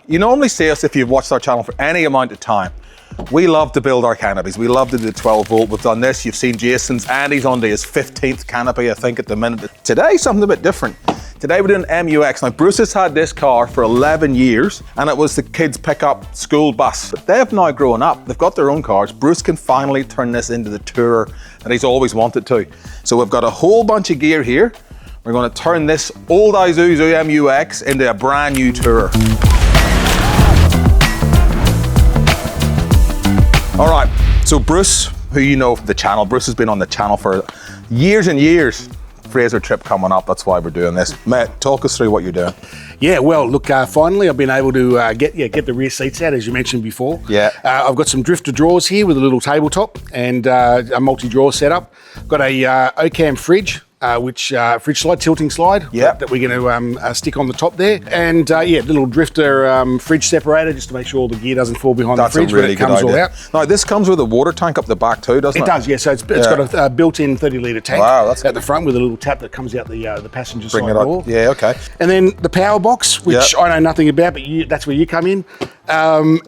You normally see us if you've watched our channel for any amount of time. We love to build our canopies. We love to do the 12 volt. We've done this. You've seen Jason's. Andy's on to his 15th canopy, I think, at the minute. Today, something a bit different. Today we're doing MUX. Now, Bruce has had this car for 11 years, and it was the kids' pickup school bus. But they've now grown up. They've got their own cars. Bruce can finally turn this into the tourer that he's always wanted to. So we've got a whole bunch of gear here. We're going to turn this old Isuzu MUX into a brand new tourer. All right, so Bruce, who you know from the channel, Bruce has been on the channel for years and years. Fraser trip coming up, that's why we're doing this. Mate, talk us through what you're doing. Yeah, well, look, finally I've been able to get the rear seats out, as you mentioned before. Yeah. I've got some drifter drawers here with a little tabletop and a multi-drawer setup. Got a Ocam fridge. Which fridge slide, tilting slide, yep, that we're going to stick on the top there. And yeah, little drifter fridge separator just to make sure all the gear doesn't fall behind the fridge when it comes all out. Now, this comes with a water tank up the back too, doesn't it? It does, yeah. So it's got a built-in 30-litre tank that's at the front with a little tap that comes out the passenger Bring side it up. door. Yeah, okay. And then the power box, which I know nothing about, but that's where you come in. And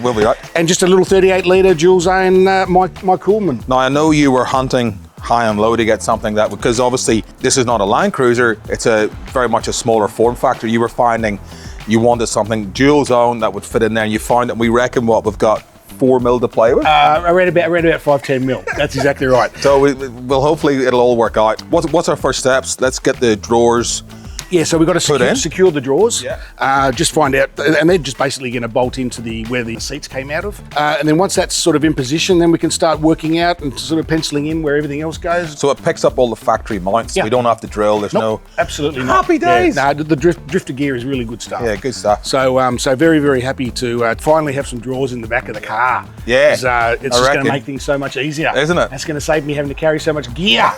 we'll be right. And just a little 38-litre dual zone my Coolman. Now, I know you were hunting high and low to get something that, because obviously this is not a Land Cruiser, it's a very much a smaller form factor. You were finding you wanted something dual zone that would fit in there, and you find that we reckon what we've got 4 mil to play with? Around about 5-10 mil. That's exactly right. So we'll hopefully it'll all work out. What's our first steps? Let's get the drawers. Yeah, so we've got to secure the drawers. Yeah. Just find out, and they're just basically going to bolt into where the seats came out of. And then once that's sort of in position, then we can start working out and sort of penciling in where everything else goes. So it picks up all the factory mounts. Yeah. We don't have to drill. There's no. Absolutely not. Happy days. Yeah, no, the drifter gear is really good stuff. Yeah, good stuff. So, so very, very happy to finally have some drawers in the back of the car. Yeah. It's just going to make things so much easier, isn't it? That's going to save me having to carry so much gear.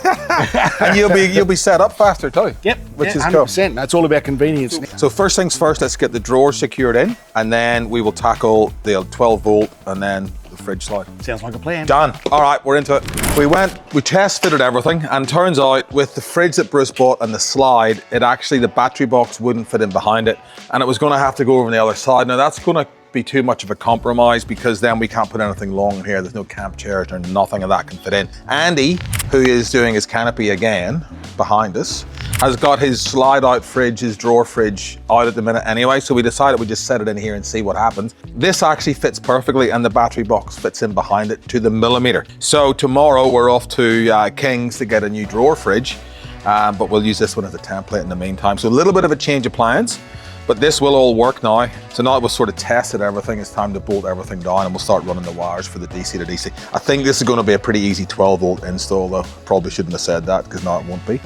And you'll be set up faster too. Yep. Which is 100%. cool. That's all about convenience. So first things first, let's get the drawers secured in, and then we will tackle the 12 volt and then the fridge slide. Sounds like a plan. Done. All right, we're into it. We test fitted everything, and turns out with the fridge that Bruce bought and the slide, the battery box wouldn't fit in behind it, and it was going to have to go over on the other side. Now that's going to be too much of a compromise, because then we can't put anything long in here. There's no camp chairs or nothing of that can fit in. Andy, who is doing his canopy again behind us, has got his slide out fridge, his drawer fridge out at the minute anyway, so we decided we'd just set it in here and see what happens. This actually fits perfectly, and the battery box fits in behind it to the millimeter. So tomorrow we're off to King's to get a new drawer fridge, but we'll use this one as a template in the meantime. So a little bit of a change of plans, but this will all work now. So now that we've sort of tested everything, it's time to bolt everything down, and we'll start running the wires for the DC to DC. I think this is going to be a pretty easy 12 volt install though. Probably shouldn't have said that, because now it won't be.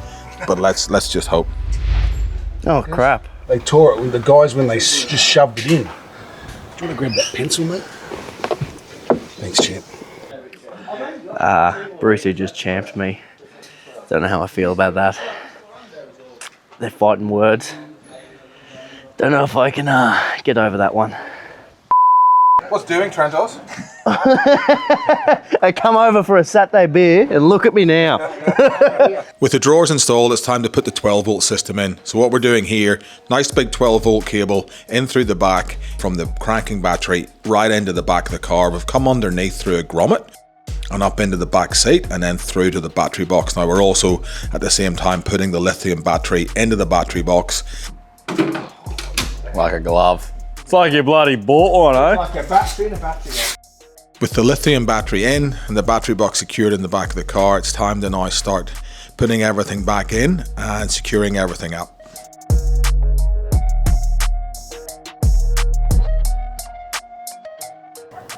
But let's just hope. Oh crap. They tore it with the guys when they just shoved it in. Do you want to grab that pencil, mate? Thanks, champ. Brucey just champed me. Don't know how I feel about that. They're fighting words. Don't know if I can get over that one. What's doing, Trentos? I come over for a Saturday beer and look at me now. With the drawers installed, it's time to put the 12 volt system in. So what we're doing here, nice big 12 volt cable in through the back from the cranking battery right into the back of the car. We've come underneath through a grommet and up into the back seat and then through to the battery box. Now we're also at the same time putting the lithium battery into the battery box. Like a glove. It's like you bloody bought one, eh? Like a battery and a battery. With the lithium battery in and the battery box secured in the back of the car, it's time to now start putting everything back in and securing everything up.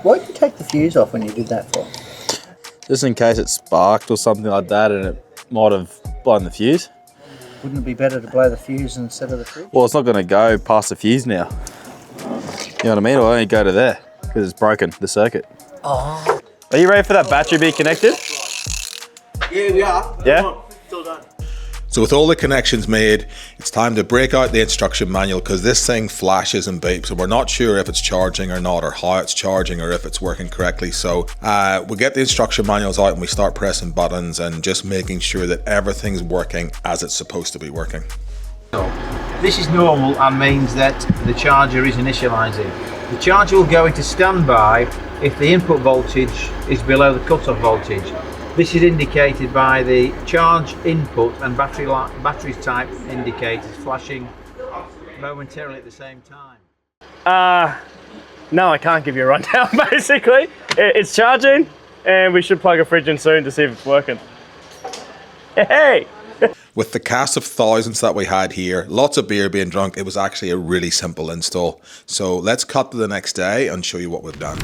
Why did you take the fuse off when you did that for? Just in case it sparked or something like that and it might have blown the fuse. Wouldn't it be better to blow the fuse instead of the fridge? Well, it's not going to go past the fuse now. You know what I mean? It'll only go to there because it's broken, the circuit. Oh. Are you ready for that battery to be connected? Yeah, we are. Yeah? Still done. So with all the connections made, it's time to break out the instruction manual, because this thing flashes and beeps and we're not sure if it's charging or not, or how it's charging, or if it's working correctly. So we get the instruction manuals out and we start pressing buttons and just making sure that everything's working as it's supposed to be working. This is normal and means that the charger is initializing. The charger will go into standby if the input voltage is below the cutoff voltage. This is indicated by the charge input and battery type indicators flashing momentarily at the same time. No, I can't give you a rundown, basically. It's charging, and we should plug a fridge in soon to see if it's working. Hey! With the cast of thousands that we had here, lots of beer being drunk, it was actually a really simple install. So let's cut to the next day and show you what we've done.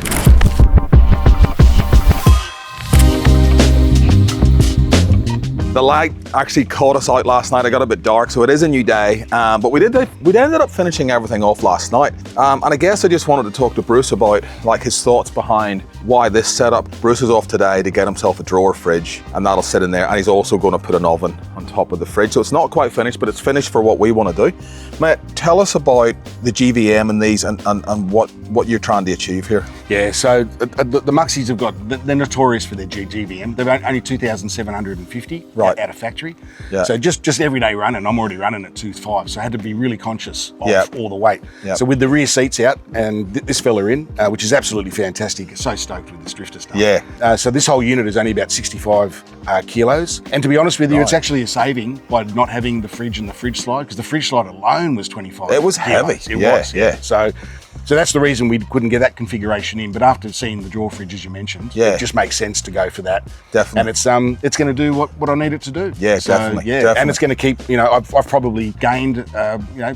The light actually caught us out last night. It got a bit dark, so it is a new day. But we ended up finishing everything off last night. And I guess I just wanted to talk to Bruce about like his thoughts behind why this setup. Bruce is off today to get himself a drawer fridge, and that'll sit in there. And he's also going to put an oven on top of the fridge. So it's not quite finished, but it's finished for what we want to do. Mate, tell us about the GVM and these and what you're trying to achieve here. Yeah, so the Muxies have got, they're notorious for their GVM. They're only 2,750 Right. out of factory. Yeah. So just everyday running, I'm already running at 2.5, so I had to be really conscious of all the weight. Yep. So with the rear seats out and this fella in, which is absolutely fantastic. So stoked with this drifter stuff. Yeah. So this whole unit is only about 65 kilos. And to be honest with you, it's actually a saving by not having the fridge and the fridge slide, because the fridge slide alone was 25 It was heavy. kilos. It was, yeah. So that's the reason we couldn't get that configuration in. But after seeing the drawer fridge, as you mentioned, it just makes sense to go for that. Definitely. And it's going to do what I need it to do. Yeah, So, definitely. Yeah, definitely. and it's going to keep. I've probably gained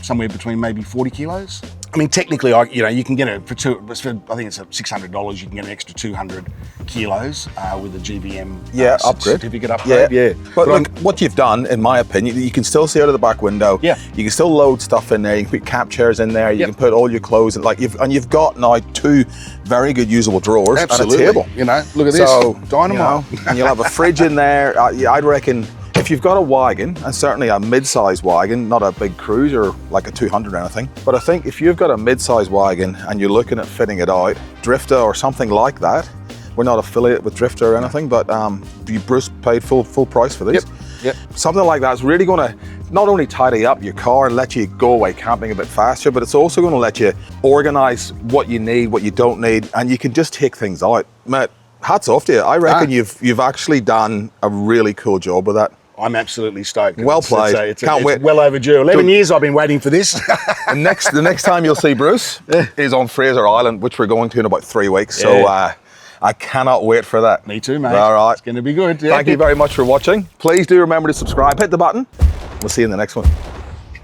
somewhere between maybe 40 kilos. I mean, technically, you can get it for I think it's $600. You can get an extra 200 kilos with a GVM upgrade. certificate upgrade. Yeah. But look, what you've done, in my opinion, you can still see out of the back window. Yeah. You can still load stuff in there. You can put cap chairs in there. You can put all your clothes in. You've got now 2 very good usable drawers Absolutely. and a table. Look at this. So, Dynamite. and you'll have a fridge in there. I'd reckon if you've got a wagon, and certainly a mid-size wagon, not a big cruiser like a 200 or anything, but I think if you've got a mid-size wagon and you're looking at fitting it out, Drifter or something like that, we're not affiliated with Drifter or anything, but Bruce paid full price for these. Yep. Something like that is really going to not only tidy up your car and let you go away camping a bit faster, but it's also going to let you organize what you need, what you don't need, and you can just take things out. Mate, hats off to you. I reckon you've actually done a really cool job with that. I'm absolutely stoked. Well played. It's Can't wait. well overdue. 11 years I've been waiting for this. The next time you'll see Bruce is on Fraser Island, which we're going to in about 3 weeks. So I cannot wait for that. Me too, mate. All right. It's going to be good. Thank you very much for watching. Please do remember to subscribe, hit the button. We'll see you in the next one.